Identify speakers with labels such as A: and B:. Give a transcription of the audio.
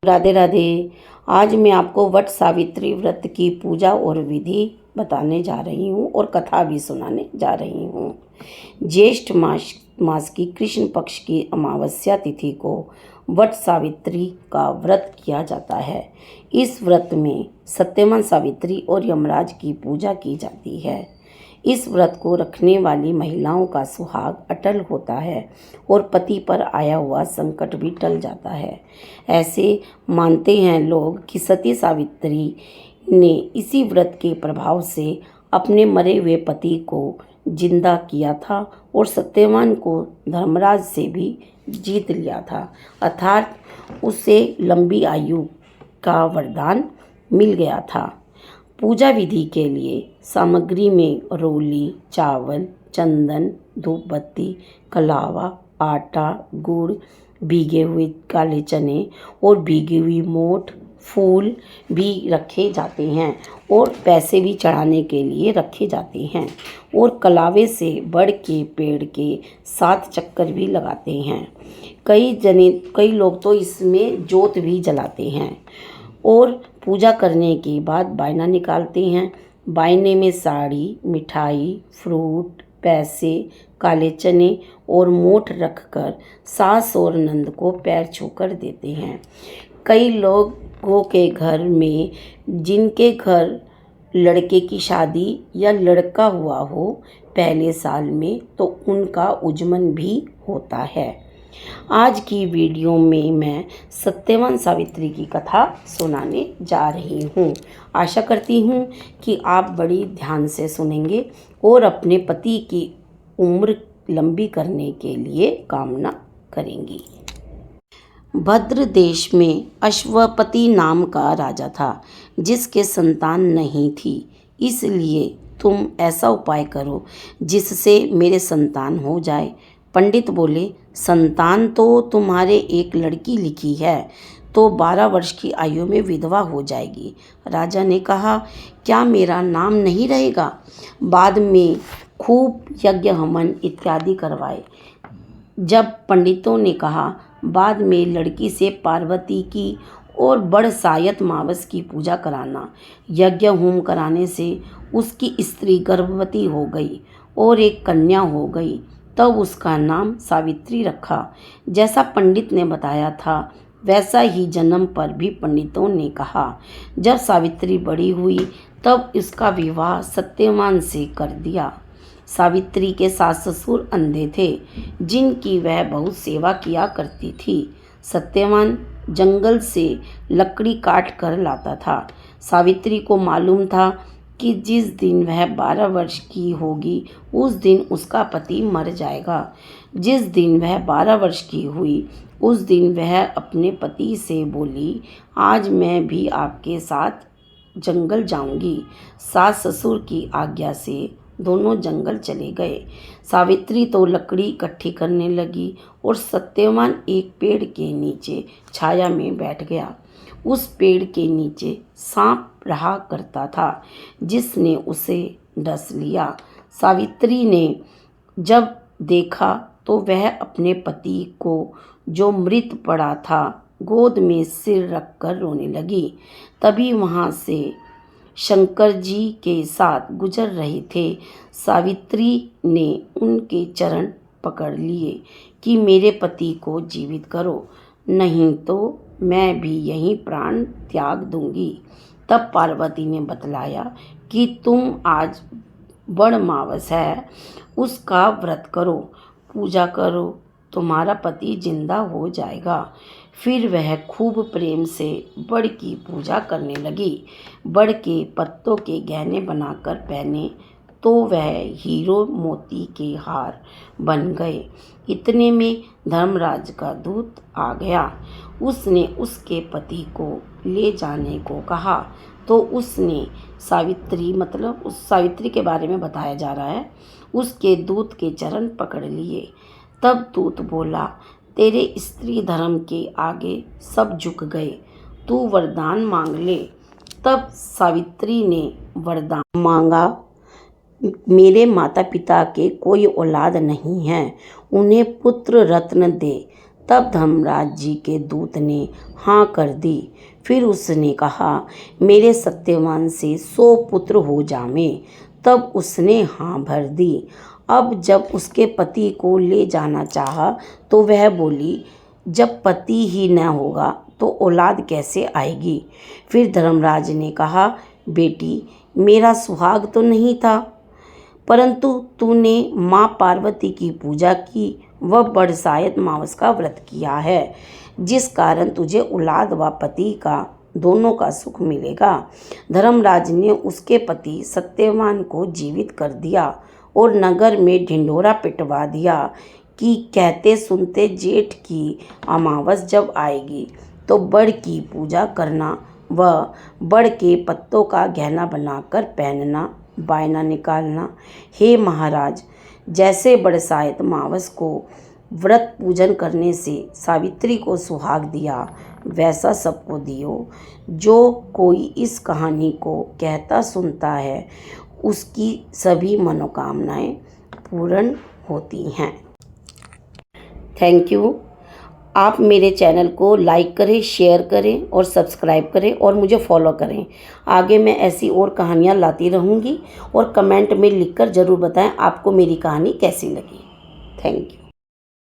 A: राधे राधे। आज मैं आपको वट सावित्री व्रत की पूजा और विधि बताने जा रही हूँ और कथा भी सुनाने जा रही हूँ। ज्येष्ठ मास की कृष्ण पक्ष की अमावस्या तिथि को वट सावित्री का व्रत किया जाता है। इस व्रत में सत्यवान सावित्री और यमराज की पूजा की जाती है। इस व्रत को रखने वाली महिलाओं का सुहाग अटल होता है और पति पर आया हुआ संकट भी टल जाता है। ऐसे मानते हैं लोग कि सती सावित्री ने इसी व्रत के प्रभाव से अपने मरे हुए पति को जिंदा किया था और सत्यवान को धर्मराज से भी जीत लिया था, अर्थात उसे लंबी आयु का वरदान मिल गया था। पूजा विधि के लिए सामग्री में रोली, चावल, चंदन, धूपबत्ती, कलावा, आटा, गुड़, भीगे हुए काले चने और भीगी हुई मोठ, फूल भी रखे जाते हैं और पैसे भी चढ़ाने के लिए रखे जाते हैं और कलावे से बड़ के पेड़ के 7 चक्कर भी लगाते हैं। कई लोग तो इसमें जोत भी जलाते हैं और पूजा करने के बाद बायना निकालते हैं। बायने में साड़ी, मिठाई, फ्रूट, पैसे, काले चने और मोठ रखकर सास और नंद को पैर छूकर देते हैं। कई लोगों के घर में जिनके घर लड़के की शादी या लड़का हुआ हो पहले साल में, तो उनका उजमन भी होता है। आज की वीडियो में मैं सत्यवान सावित्री की कथा सुनाने जा रही हूँ। आशा करती हूँ कि आप बड़ी ध्यान से सुनेंगे और अपने पति की उम्र लंबी करने के लिए कामना करेंगी। भद्र देश में अश्वपति नाम का राजा था, जिसके संतान नहीं थी। इसलिए तुम ऐसा उपाय करो जिससे मेरे संतान हो जाए। पंडित बोले, संतान तो तुम्हारे एक लड़की लिखी है, तो 12 वर्ष की आयु में विधवा हो जाएगी। राजा ने कहा, क्या मेरा नाम नहीं रहेगा? बाद में खूब यज्ञ हवन इत्यादि करवाए। जब पंडितों ने कहा, बाद में लड़की से पार्वती की और बड़ सायत मावस की पूजा कराना। यज्ञ होम कराने से उसकी स्त्री गर्भवती हो गई और एक कन्या हो गई। तब उसका नाम सावित्री रखा। जैसा पंडित ने बताया था वैसा ही जन्म पर भी पंडितों ने कहा। जब सावित्री बड़ी हुई तब इसका विवाह सत्यवान से कर दिया। सावित्री के सास ससुर अंधे थे, जिनकी वह बहुत सेवा किया करती थी। सत्यवान जंगल से लकड़ी काट कर लाता था। सावित्री को मालूम था कि जिस दिन वह 12 वर्ष की होगी उस दिन उसका पति मर जाएगा। जिस दिन वह 12 वर्ष की हुई उस दिन वह अपने पति से बोली, आज मैं भी आपके साथ जंगल जाऊंगी। सास ससुर की आज्ञा से दोनों जंगल चले गए। सावित्री तो लकड़ी इकट्ठी करने लगी और सत्यवान एक पेड़ के नीचे छाया में बैठ गया। उस पेड़ के नीचे सांप रहा करता था, जिसने उसे डस लिया। सावित्री ने जब देखा तो वह अपने पति को, जो मृत पड़ा था, गोद में सिर रखकर रोने लगी। तभी वहाँ से शंकर जी के साथ गुजर रहे थे। सावित्री ने उनके चरण पकड़ लिए कि मेरे पति को जीवित करो, नहीं तो मैं भी यहीं प्राण त्याग दूंगी। तब पार्वती ने बतलाया कि तुम आज बड़ मावस है, उसका व्रत करो, पूजा करो, तुम्हारा पति जिंदा हो जाएगा। फिर वह खूब प्रेम से बड़ की पूजा करने लगी। बड़ के पत्तों के गहने बनाकर पहने तो वह हीरो मोती के हार बन गए। इतने में धर्मराज का दूत आ गया। उसने उसके पति को ले जाने को कहा तो उसने उस सावित्री के बारे में बताया जा रहा है, उसके दूत के चरण पकड़ लिए। तब दूत बोला, तेरे स्त्री धर्म के आगे सब झुक गए, तू वरदान मांग ले। तब सावित्री ने वरदान मांगा, मेरे माता पिता के कोई औलाद नहीं है, उन्हें पुत्र रत्न दे। तब धर्मराज जी के दूत ने हाँ कर दी। फिर उसने कहा, मेरे सत्यवान से 100 पुत्र हो जावें। तब उसने हाँ भर दी। अब जब उसके पति को ले जाना चाहा तो वह बोली, जब पति ही न होगा तो औलाद कैसे आएगी। फिर धर्मराज ने कहा, बेटी, मेरा सुहाग तो नहीं था, परंतु तूने माँ पार्वती की पूजा की व बरसायत मावस का व्रत किया है, जिस कारण तुझे औलाद व पति का दोनों का सुख मिलेगा। धर्मराज ने उसके पति सत्यवान को जीवित कर दिया और नगर में ढिंढोरा पिटवा दिया कि कहते सुनते जेठ की अमावस जब आएगी तो बड़ की पूजा करना व बड़ के पत्तों का गहना बनाकर पहनना, बायना निकालना। हे महाराज, जैसे बरसायत मावस को व्रत पूजन करने से सावित्री को सुहाग दिया, वैसा सबको दियो। जो कोई इस कहानी को कहता सुनता है, उसकी सभी मनोकामनाएं पूर्ण होती हैं। Thank you. आप मेरे चैनल को लाइक करें, शेयर करें और सब्सक्राइब करें और मुझे फॉलो करें। आगे मैं ऐसी और कहानियाँ लाती रहूँगी और कमेंट में लिखकर ज़रूर बताएं आपको मेरी कहानी कैसी लगी। Thank you.